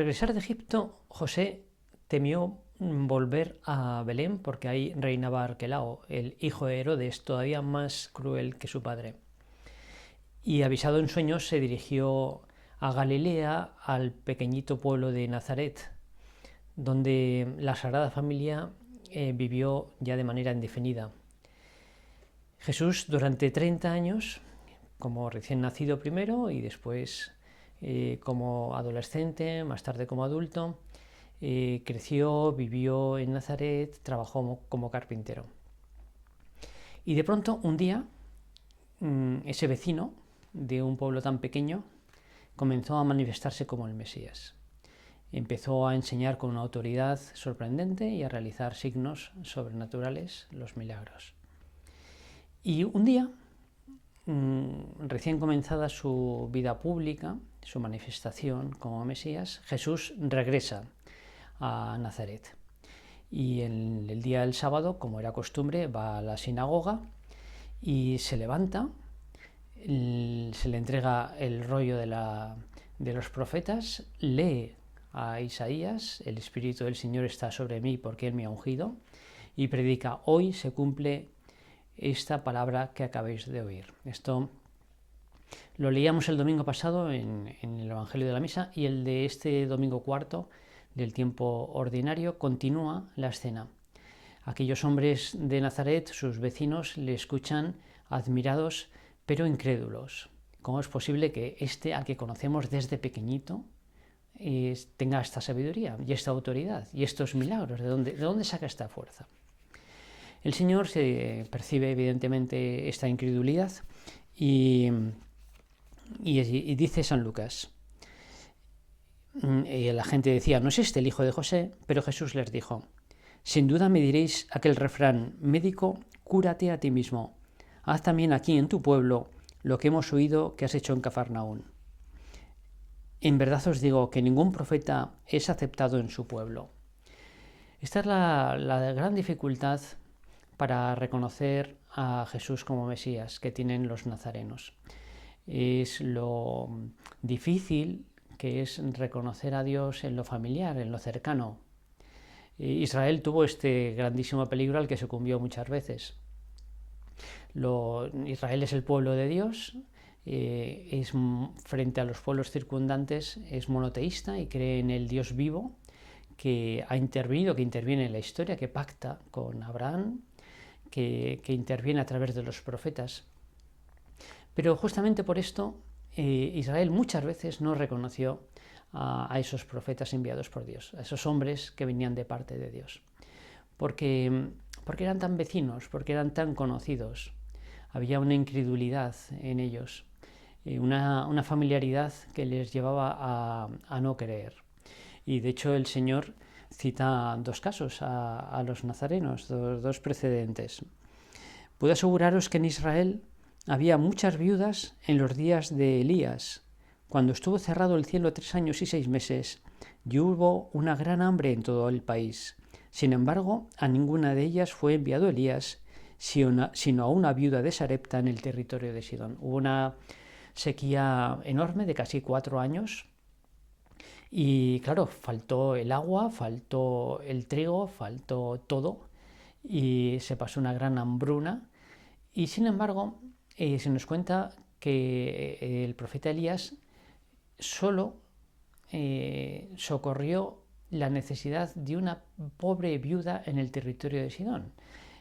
regresar de Egipto, José temió volver a Belén porque ahí reinaba Arquelao, el hijo de Herodes, todavía más cruel que su padre. Y avisado en sueños se dirigió a Galilea, al pequeñito pueblo de Nazaret, donde la Sagrada Familia vivió ya de manera indefinida. Jesús durante 30 años, como recién nacido primero y después como adolescente, más tarde como adulto, creció, vivió en Nazaret, trabajó como carpintero. Y de pronto, un día, ese vecino de un pueblo tan pequeño comenzó a manifestarse como el Mesías. Empezó a enseñar con una autoridad sorprendente y a realizar signos sobrenaturales, los milagros. Y un día, recién comenzada su vida pública, su manifestación como Mesías, Jesús regresa a Nazaret. Y en el día del sábado, como era costumbre, va a la sinagoga y se levanta, se le entrega el rollo de los profetas, lee a Isaías: el Espíritu del Señor está sobre mí porque Él me ha ungido, y predica: hoy se cumple esta palabra que acabáis de oír. Esto lo leíamos el domingo pasado en el Evangelio de la Misa, y el de este domingo cuarto del tiempo ordinario continúa la escena. Aquellos hombres de Nazaret, sus vecinos, le escuchan admirados pero incrédulos. ¿Cómo es posible que este, al que conocemos desde pequeñito, tenga esta sabiduría y esta autoridad y estos milagros? ¿De dónde saca esta fuerza? El Señor se percibe evidentemente esta incredulidad y dice San Lucas, y la gente decía: ¿no es este el hijo de José? Pero Jesús les dijo: sin duda me diréis aquel refrán: médico, cúrate a ti mismo. Haz también aquí en tu pueblo lo que hemos oído que has hecho en Cafarnaún. En verdad os digo que ningún profeta es aceptado en su pueblo. Esta es la gran dificultad para reconocer a Jesús como Mesías que tienen los nazarenos. Es lo difícil que es reconocer a Dios en lo familiar, en lo cercano. Israel tuvo este grandísimo peligro al que sucumbió muchas veces. Israel es el pueblo de Dios, frente a los pueblos circundantes es monoteísta y cree en el Dios vivo que ha intervenido, que interviene en la historia, que pacta con Abraham, que interviene a través de los profetas. Pero justamente por esto Israel muchas veces no reconoció a esos profetas enviados por Dios, a esos hombres que venían de parte de Dios, porque eran tan vecinos, porque eran tan conocidos. Había una incredulidad en ellos, una familiaridad que les llevaba a no creer. Y de hecho el Señor cita dos casos a los nazarenos, dos precedentes. Puedo aseguraros que en Israel había muchas viudas en los días de Elías, cuando estuvo cerrado el cielo 3 años y 6 meses, y hubo una gran hambre en todo el país. Sin embargo, a ninguna de ellas fue enviado Elías, sino a una viuda de Sarepta en el territorio de Sidón. Hubo una sequía enorme de casi 4 años, y claro, faltó el agua, faltó el trigo, faltó todo, y se pasó una gran hambruna. Y sin embargo, se nos cuenta que el profeta Elías solo socorrió la necesidad de una pobre viuda en el territorio de Sidón,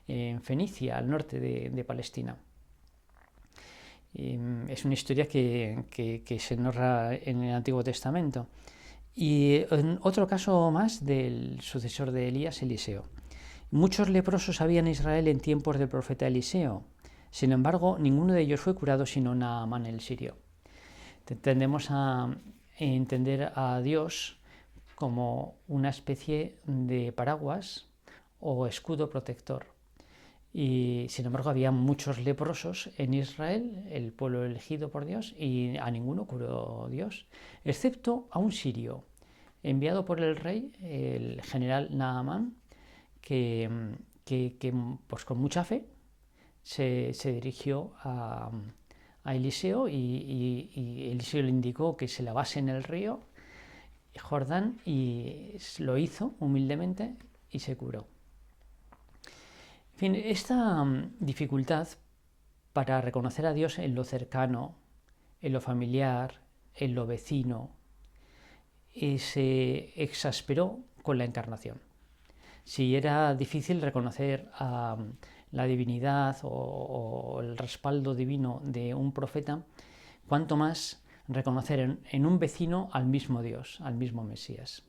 en Fenicia, al norte de Palestina. Es una historia que se narra en el Antiguo Testamento. Y en otro caso más del sucesor de Elías, Eliseo. Muchos leprosos había en Israel en tiempos del profeta Eliseo. Sin embargo, ninguno de ellos fue curado sino Naamán el sirio. Tendemos a entender a Dios como una especie de paraguas o escudo protector. Y sin embargo había muchos leprosos en Israel, el pueblo elegido por Dios, y a ninguno curó Dios, excepto a un sirio, enviado por el rey, el general Naamán, que pues con mucha fe se dirigió a Eliseo, y Eliseo le indicó que se lavase en el río, Jordán y lo hizo humildemente y se curó. En fin, esta dificultad para reconocer a Dios en lo cercano, en lo familiar, en lo vecino, se exasperó con la encarnación. Si era difícil reconocer la divinidad o el respaldo divino de un profeta, cuanto más reconocer en un vecino al mismo Dios, al mismo Mesías.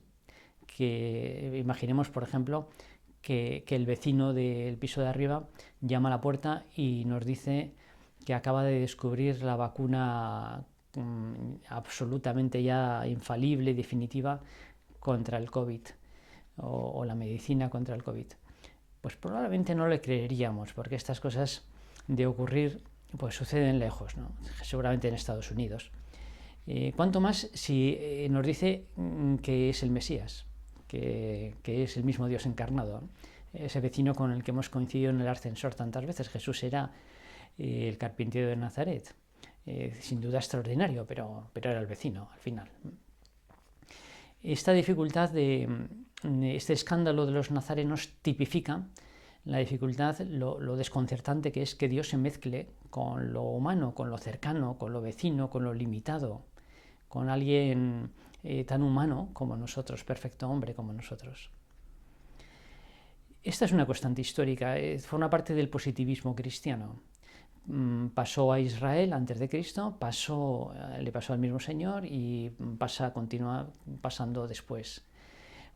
Que imaginemos, por ejemplo, que el vecino del piso de arriba llama a la puerta y nos dice que acaba de descubrir la vacuna absolutamente ya infalible y definitiva contra el COVID o la medicina contra el COVID. Pues probablemente no le creeríamos, porque estas cosas de ocurrir pues suceden lejos, ¿no? Seguramente en Estados Unidos. Cuanto más si nos dice que es el Mesías, que es el mismo Dios encarnado, ¿no? Ese vecino con el que hemos coincidido en el ascensor tantas veces. Jesús era el carpintero de Nazaret, sin duda extraordinario, pero era el vecino al final. Esta dificultad este escándalo de los nazarenos tipifica la dificultad, lo desconcertante que es que Dios se mezcle con lo humano, con lo cercano, con lo vecino, con lo limitado, con alguien tan humano como nosotros, perfecto hombre como nosotros. Esta es una constante histórica, forma parte del positivismo cristiano. Pasó a Israel antes de Cristo, le pasó al mismo Señor y continúa pasando después.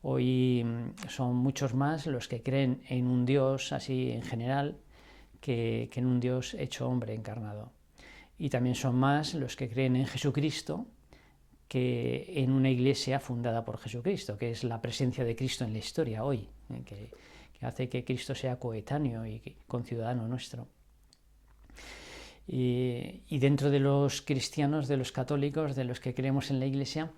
Hoy son muchos más los que creen en un Dios así en general que en un Dios hecho hombre encarnado. Y también son más los que creen en Jesucristo que en una iglesia fundada por Jesucristo, que es la presencia de Cristo en la historia hoy, que hace que Cristo sea coetáneo y conciudadano nuestro. Y dentro de los cristianos, de los católicos, de los que creemos en la Iglesia,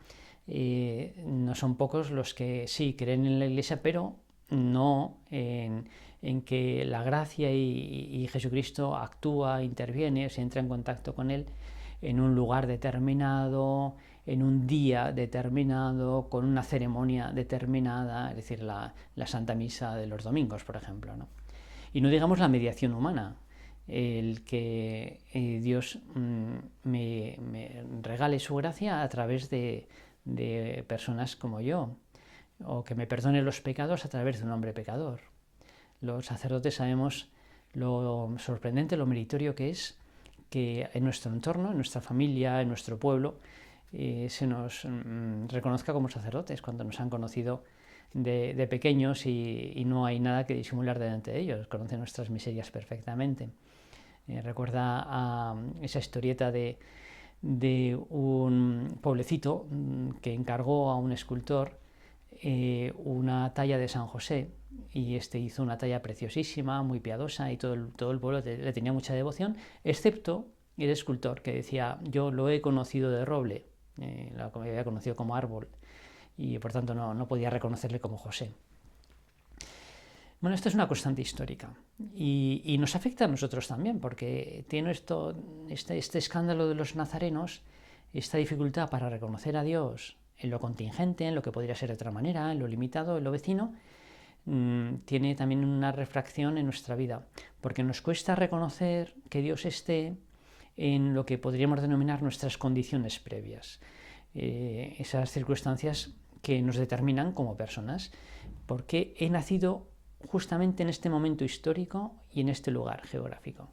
no son pocos los que sí creen en la Iglesia, pero no en que la gracia y Jesucristo actúa, interviene, se entra en contacto con Él en un lugar determinado, en un día determinado, con una ceremonia determinada, es decir, la Santa Misa de los domingos, por ejemplo, ¿no? Y no digamos la mediación humana, el que Dios me regale su gracia a través de personas como yo, o que me perdone los pecados a través de un hombre pecador. Los sacerdotes sabemos lo sorprendente, lo meritorio que es que en nuestro entorno, en nuestra familia, en nuestro pueblo, se nos reconozca como sacerdotes cuando nos han conocido de pequeños y no hay nada que disimular delante de ellos, conocen nuestras miserias perfectamente. Recuerda a esa historieta de un pueblecito que encargó a un escultor una talla de San José, y este hizo una talla preciosísima, muy piadosa, y todo el pueblo le tenía mucha devoción, excepto el escultor, que decía: yo lo he conocido de roble, lo había conocido como árbol, y por tanto no podía reconocerle como José. Bueno, esto es una constante histórica y nos afecta a nosotros también, porque tiene este escándalo de los nazarenos, esta dificultad para reconocer a Dios en lo contingente, en lo que podría ser de otra manera, en lo limitado, en lo vecino, tiene también una refracción en nuestra vida, porque nos cuesta reconocer que Dios esté en lo que podríamos denominar nuestras condiciones previas, esas circunstancias que nos determinan como personas, porque he nacido justamente en este momento histórico y en este lugar geográfico.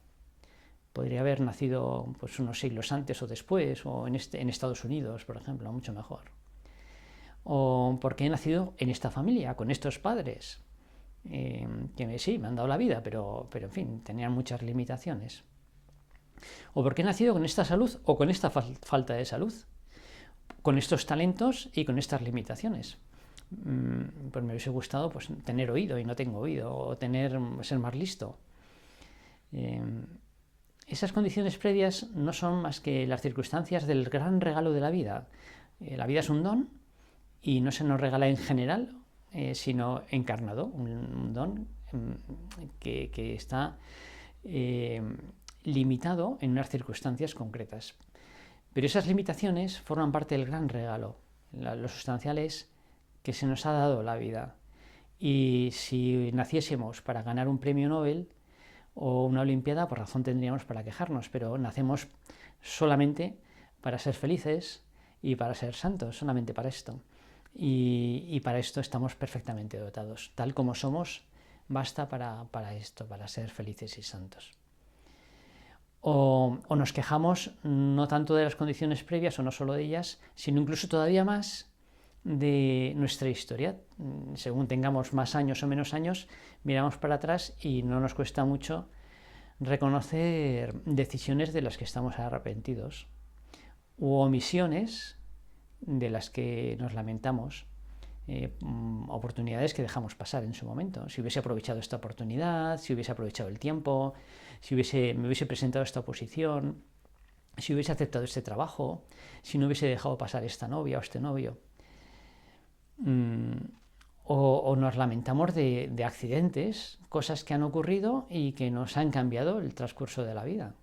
Podría haber nacido pues unos siglos antes o después, o en Estados Unidos, por ejemplo, mucho mejor. O porque he nacido en esta familia, con estos padres, que sí, me han dado la vida, pero en fin, tenían muchas limitaciones. O porque he nacido con esta salud o con esta falta de salud, con estos talentos y con estas limitaciones. Pues me hubiese gustado pues tener oído y no tengo oído, o ser más listo. Esas condiciones previas no son más que las circunstancias del gran regalo de la vida. La vida es un don y no se nos regala en general, sino encarnado, un don que está limitado en unas circunstancias concretas. Pero esas limitaciones forman parte del gran regalo Lo sustancial es que se nos ha dado la vida. Y si naciésemos para ganar un premio Nobel o una Olimpiada, por razón tendríamos para quejarnos, pero nacemos solamente para ser felices y para ser santos, solamente para esto. Y para esto estamos perfectamente dotados. Tal como somos, basta para esto, para ser felices y santos. O nos quejamos no tanto de las condiciones previas o no solo de ellas, sino incluso todavía más de nuestra historia. Según tengamos más años o menos años, miramos para atrás y no nos cuesta mucho reconocer decisiones de las que estamos arrepentidos u omisiones de las que nos lamentamos, oportunidades que dejamos pasar en su momento. Si hubiese aprovechado esta oportunidad, si hubiese aprovechado el tiempo, si me hubiese presentado esta oposición, si hubiese aceptado este trabajo, si no hubiese dejado pasar esta novia o este novio. O nos lamentamos de accidentes, cosas que han ocurrido y que nos han cambiado el transcurso de la vida.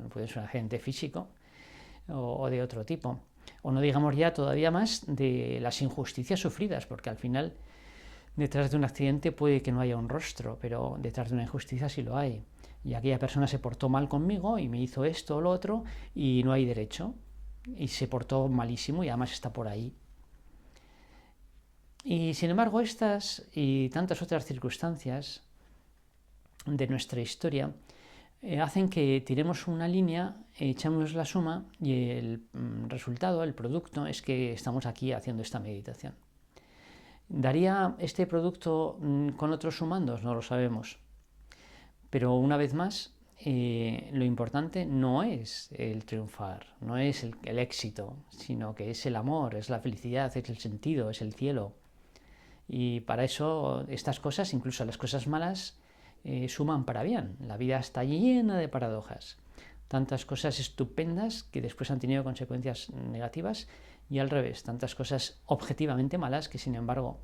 Puede ser un accidente físico o de otro tipo. O no digamos ya todavía más de las injusticias sufridas, porque al final detrás de un accidente puede que no haya un rostro, pero detrás de una injusticia sí lo hay. Y aquella persona se portó mal conmigo y me hizo esto o lo otro y no hay derecho. Y se portó malísimo y además está por ahí. Y sin embargo, estas y tantas otras circunstancias de nuestra historia hacen que tiremos una línea, echamos la suma y el resultado, el producto, es que estamos aquí haciendo esta meditación. ¿Daría este producto con otros sumandos? No lo sabemos. Pero una vez más, lo importante no es el triunfar, no es el éxito, sino que es el amor, es la felicidad, es el sentido, es el cielo. Y para eso estas cosas, incluso las cosas malas, suman para bien. La vida está llena de paradojas. Tantas cosas estupendas que después han tenido consecuencias negativas y al revés, tantas cosas objetivamente malas que sin embargo,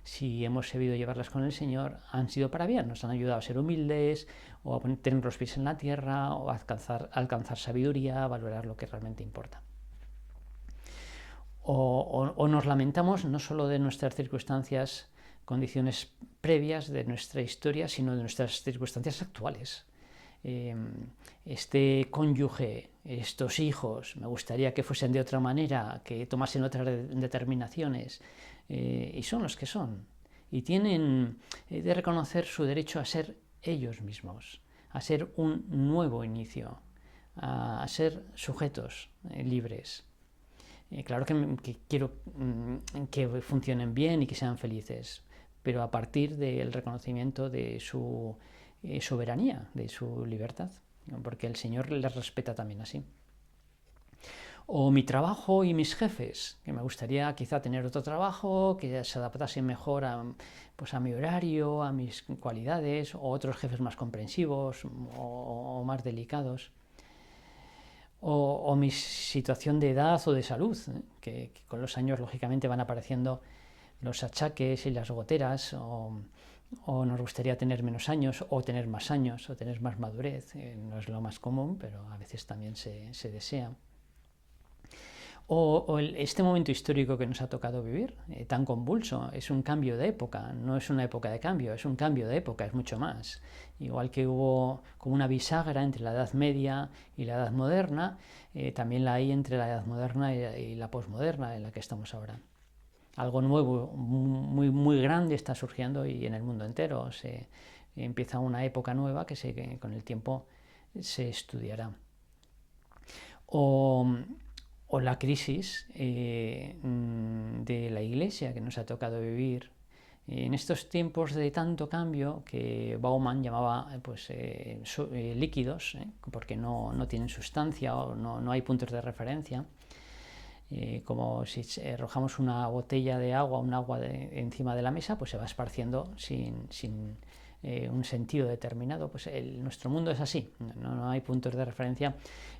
si hemos sabido llevarlas con el Señor, han sido para bien. Nos han ayudado a ser humildes o a tener los pies en la tierra o a alcanzar sabiduría, a valorar lo que realmente importa. O nos lamentamos no solo de nuestras circunstancias, condiciones previas de nuestra historia, sino de nuestras circunstancias actuales. Este cónyuge, estos hijos, me gustaría que fuesen de otra manera, que tomasen otras determinaciones, y son los que son. Y tienen de reconocer su derecho a ser ellos mismos, a ser un nuevo inicio, a ser sujetos libres. Claro que quiero que funcionen bien y que sean felices, pero a partir del reconocimiento de su soberanía, de su libertad, porque el Señor les respeta también así. O mi trabajo y mis jefes, que me gustaría quizá tener otro trabajo, que se adaptase mejor a mi horario, a mis cualidades, o otros jefes más comprensivos o más delicados. O mi situación de edad o de salud, que con los años lógicamente van apareciendo los achaques y las goteras, o nos gustaría tener menos años, o tener más años, o tener más madurez. No es lo más común, pero a veces también se desea. O este momento histórico que nos ha tocado vivir, tan convulso, es un cambio de época, no es una época de cambio, es un cambio de época, es mucho más. Igual que hubo como una bisagra entre la Edad Media y la Edad Moderna, también la hay entre la Edad Moderna y la posmoderna en la que estamos ahora. Algo nuevo, muy, muy grande está surgiendo y en el mundo entero se empieza una época nueva que con el tiempo se estudiará. O la crisis de la Iglesia que nos ha tocado vivir en estos tiempos de tanto cambio que Bauman llamaba líquidos, porque no tienen sustancia o no hay puntos de referencia, como si arrojamos una botella de agua, un agua encima de la mesa, pues se va esparciendo sin un sentido determinado. Pues nuestro mundo es así, no hay puntos de referencia.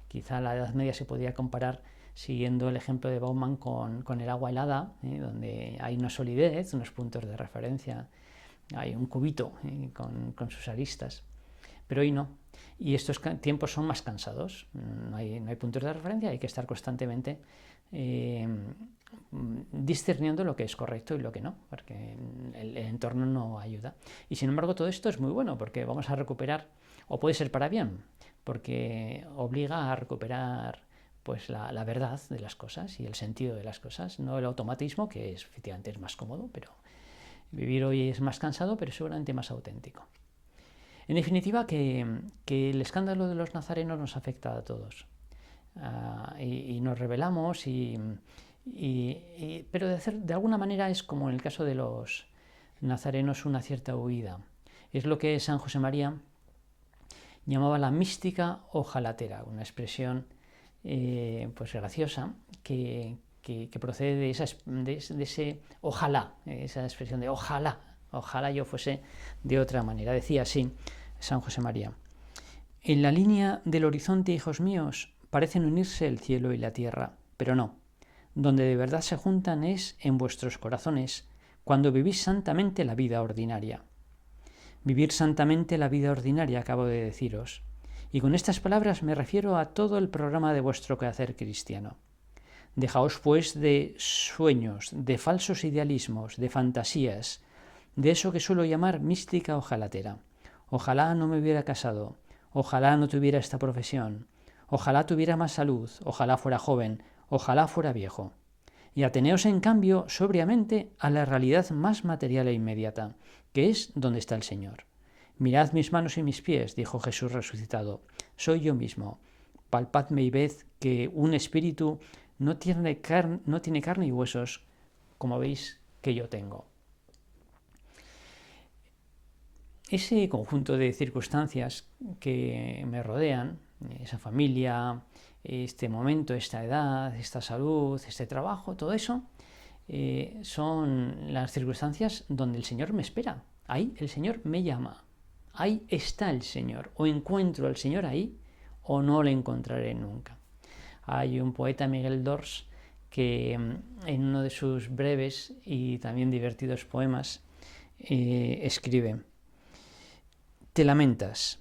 Quizá la Edad Media se podría comparar, siguiendo el ejemplo de Bauman, con el agua helada, donde hay una solidez, unos puntos de referencia, hay un cubito con sus aristas, pero hoy no. Y estos tiempos son más cansados, no hay puntos de referencia, hay que estar constantemente discerniendo lo que es correcto y lo que no, porque el entorno no ayuda. Y sin embargo todo esto es muy bueno porque vamos a recuperar, o puede ser para bien, porque obliga a recuperar pues la verdad de las cosas y el sentido de las cosas, no el automatismo, que efectivamente es más cómodo, pero vivir hoy es más cansado, pero seguramente más auténtico. En definitiva, que el escándalo de los nazarenos nos afecta a todos. Y nos rebelamos, pero de alguna manera es como en el caso de los nazarenos una cierta huida. Es lo que San José María llamaba la mística ojalatera, una expresión pues graciosa que procede de ese ojalá, esa expresión de ojalá yo fuese de otra manera. Decía así San José María: en la línea del horizonte, hijos míos, parecen unirse el cielo y la tierra, pero no. Donde de verdad se juntan es en vuestros corazones, cuando vivís santamente la vida ordinaria. Vivir santamente la vida ordinaria, acabo de deciros. Y con estas palabras me refiero a todo el programa de vuestro quehacer cristiano. Dejaos, pues, de sueños, de falsos idealismos, de fantasías, de eso que suelo llamar mística ojalatera. Ojalá no me hubiera casado, ojalá no tuviera esta profesión, ojalá tuviera más salud, ojalá fuera joven, ojalá fuera viejo. Y ateneos, en cambio, sobriamente a la realidad más material e inmediata, que es donde está el Señor. Mirad mis manos y mis pies, dijo Jesús resucitado, soy yo mismo. Palpadme y ved que un espíritu no tiene carne y huesos, como veis que yo tengo. Ese conjunto de circunstancias que me rodean, esa familia, este momento, esta edad, esta salud, este trabajo, todo eso, son las circunstancias donde el Señor me espera. Ahí el Señor me llama. Ahí está el Señor. O encuentro al Señor ahí o no le encontraré nunca. Hay un poeta, Miguel Dors, que en uno de sus breves y también divertidos poemas escribe: te lamentas,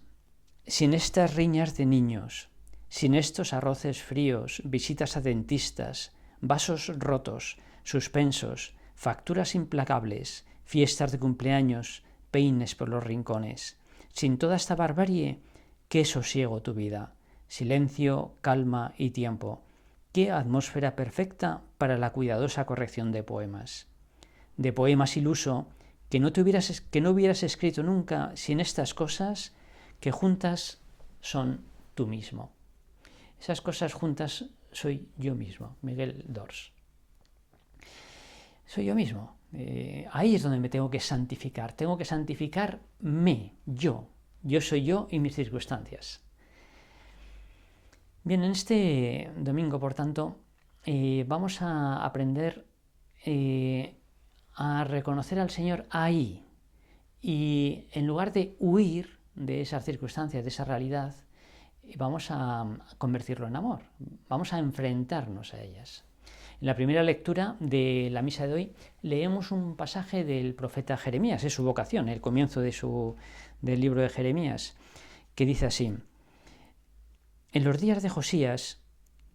sin estas riñas de niños, sin estos arroces fríos, visitas a dentistas, vasos rotos, suspensos, facturas implacables, fiestas de cumpleaños, peines por los rincones. Sin toda esta barbarie, qué sosiego tu vida, silencio, calma y tiempo. Qué atmósfera perfecta para la cuidadosa corrección de poemas. De poemas iluso, que no hubieras escrito nunca sin estas cosas que juntas son tú mismo. Esas cosas juntas soy yo mismo, Miguel Dors. Soy yo mismo. Ahí es donde me tengo que santificarme, yo. Yo soy yo y mis circunstancias. Bien, en este domingo, por tanto, vamos a aprender a reconocer al Señor ahí. Y en lugar de huir de esas circunstancias, de esa realidad, vamos a convertirlo en amor. Vamos a enfrentarnos a ellas. En la primera lectura de la misa de hoy leemos un pasaje del profeta Jeremías, es su vocación, el comienzo del libro de Jeremías, que dice así: en los días de Josías,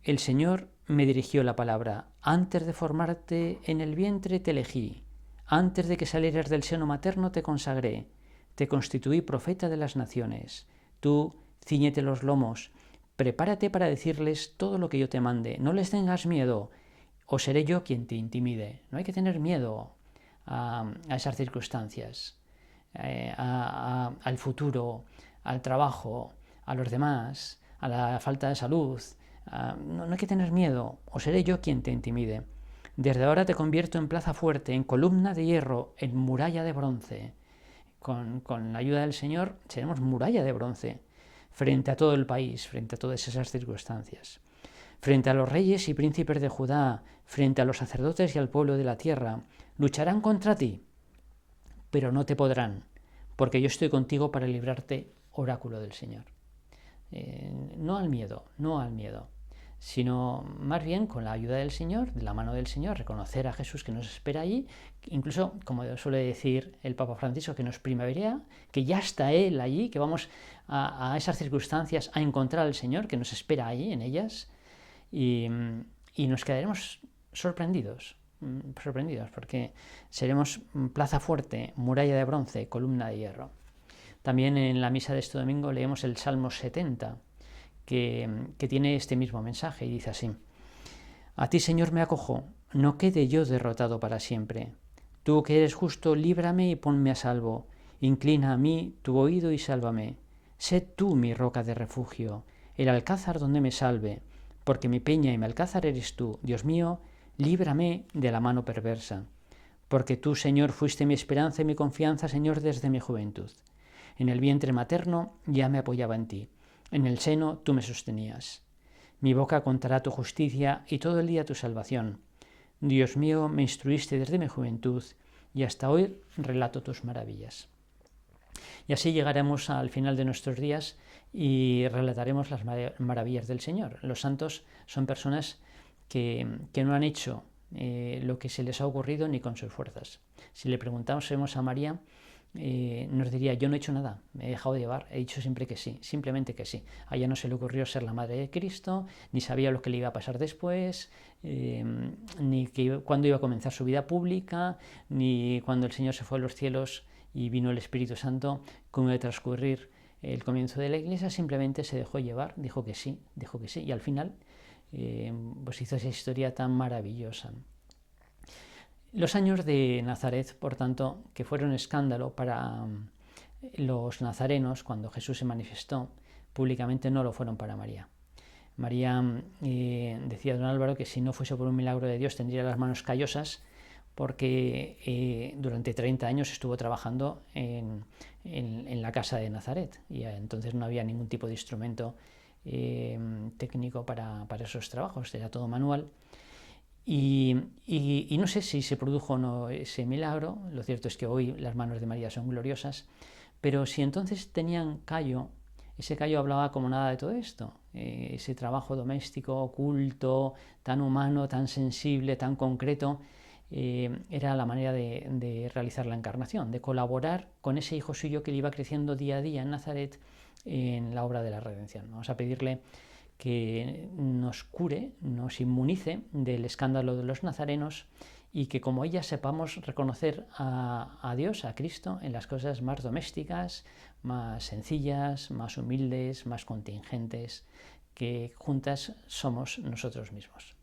el Señor me dirigió la palabra: antes de formarte en el vientre te elegí, antes de que salieras del seno materno te consagré, te constituí profeta de las naciones. Tú, cíñete los lomos, prepárate para decirles todo lo que yo te mande, no les tengas miedo, o seré yo quien te intimide. No hay que tener miedo a esas circunstancias, al futuro, al trabajo, a los demás, a la falta de salud. No hay que tener miedo, o seré yo quien te intimide. Desde ahora te convierto en plaza fuerte, en columna de hierro, en muralla de bronce. Con la ayuda del Señor seremos muralla de bronce frente a todo el país, frente a todas esas circunstancias. Frente a los reyes y príncipes de Judá, frente a los sacerdotes y al pueblo de la tierra, lucharán contra ti, pero no te podrán, porque yo estoy contigo para librarte, oráculo del Señor. No al miedo, sino más bien con la ayuda del Señor, de la mano del Señor, reconocer a Jesús que nos espera allí, incluso, como suele decir el Papa Francisco, que nos primaverea, que ya está Él allí, que vamos a esas circunstancias a encontrar al Señor, que nos espera allí en ellas, y nos quedaremos sorprendidos, porque seremos plaza fuerte, muralla de bronce, columna de hierro. También en la misa de este domingo leemos el Salmo 70, que tiene este mismo mensaje y dice así: A ti, Señor, me acojo, no quede yo derrotado para siempre. Tú que eres justo, líbrame y ponme a salvo. Inclina a mí tu oído y sálvame. Sé tú mi roca de refugio, el alcázar donde me salve, porque mi peña y mi alcázar eres tú, Dios mío, líbrame de la mano perversa. Porque tú, Señor, fuiste mi esperanza y mi confianza, Señor, desde mi juventud. En el vientre materno ya me apoyaba en ti, en el seno tú me sostenías. Mi boca contará tu justicia y todo el día tu salvación. Dios mío, me instruiste desde mi juventud y hasta hoy relato tus maravillas. Y así llegaremos al final de nuestros días y relataremos las maravillas del Señor. Los santos son personas que no han hecho lo que se les ha ocurrido ni con sus fuerzas. Si le preguntásemos a María, nos diría: yo no he hecho nada, me he dejado llevar, he dicho siempre que sí, simplemente que sí. A ella no se le ocurrió ser la madre de Cristo, ni sabía lo que le iba a pasar después, ni cuándo iba a comenzar su vida pública, ni cuando el Señor se fue a los cielos y vino el Espíritu Santo, cómo iba a transcurrir el comienzo de la Iglesia. Simplemente se dejó llevar, dijo que sí, y al final pues hizo esa historia tan maravillosa. Los años de Nazaret, por tanto, que fueron escándalo para los nazarenos cuando Jesús se manifestó públicamente, no lo fueron para María. María, decía don Álvaro, que si no fuese por un milagro de Dios tendría las manos callosas, porque durante 30 años estuvo trabajando en la casa de Nazaret y entonces no había ningún tipo de instrumento técnico para esos trabajos, era todo manual. Y no sé si se produjo o no ese milagro. Lo cierto es que hoy las manos de María son gloriosas, pero si entonces tenían callo, ese callo hablaba como nada de todo esto, ese trabajo doméstico, oculto, tan humano, tan sensible, tan concreto, era la manera de realizar la encarnación, de colaborar con ese hijo suyo que le iba creciendo día a día en Nazaret en la obra de la redención. Vamos a pedirle que nos cure, nos inmunice del escándalo de los nazarenos y que como ella sepamos reconocer a Dios, a Cristo, en las cosas más domésticas, más sencillas, más humildes, más contingentes, que juntas somos nosotros mismos.